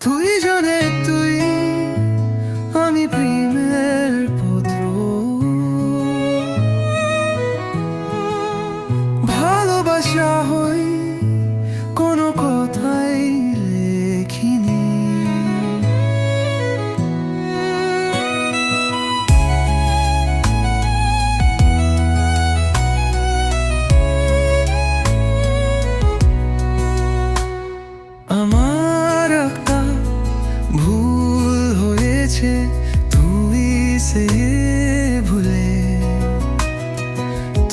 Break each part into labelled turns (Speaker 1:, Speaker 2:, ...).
Speaker 1: তুই জানে তুই, আমি প্রেমের পত্র, ভালোবাসা হই কোনো কথাই লেখিনি। আমার একটা ভুল হয়েছে, তুই সে ভুলে,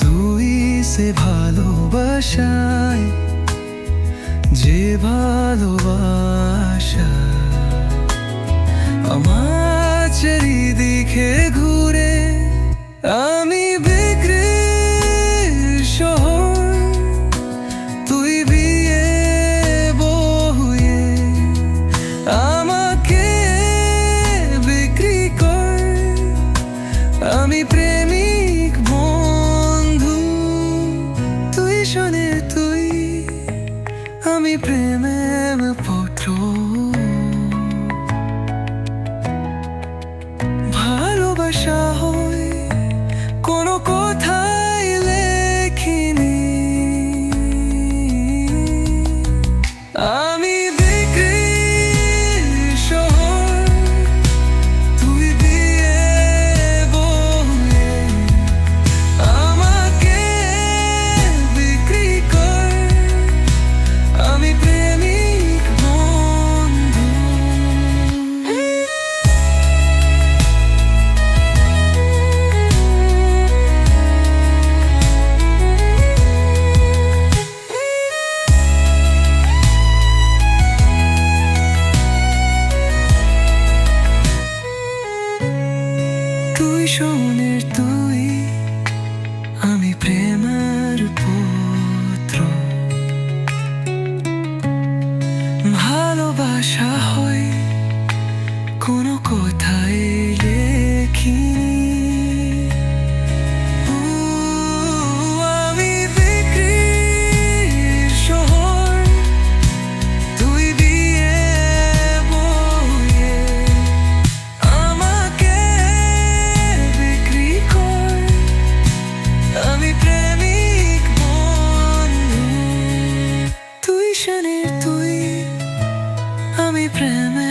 Speaker 1: তুই সে ভালোবাসায়, যে ভালোবাসা আমার চারিদিকে ঘুরে। আমি বিক্রির শহর, তুই বিয়ে বউয়ে, আমাকে বিক্রি কর। আমি প্রেমিক বন্ধু, তুই শোনে তুই, আমি প্রেমের পত্র, ভালোবাসা হয় কোনো কথাই লেখিনি। আমি বিক্রির শহর, তুই বিয়ে বউয়ে, আমাকে বিক্রি কর। আমি প্রেমিক বন্ধু। তুই শোনের তুই, আমি প্রেমের পুত্র, ভালোবাসা হয় কোনো কথাই লেখিনি। আমি বিক্রির শহর, তুই বিয়ে বউয়ে, আমাকে বিক্রি কর। আমি প্রেমিক বন্ধু, তুই শোনে তুই, আমি প্রেমে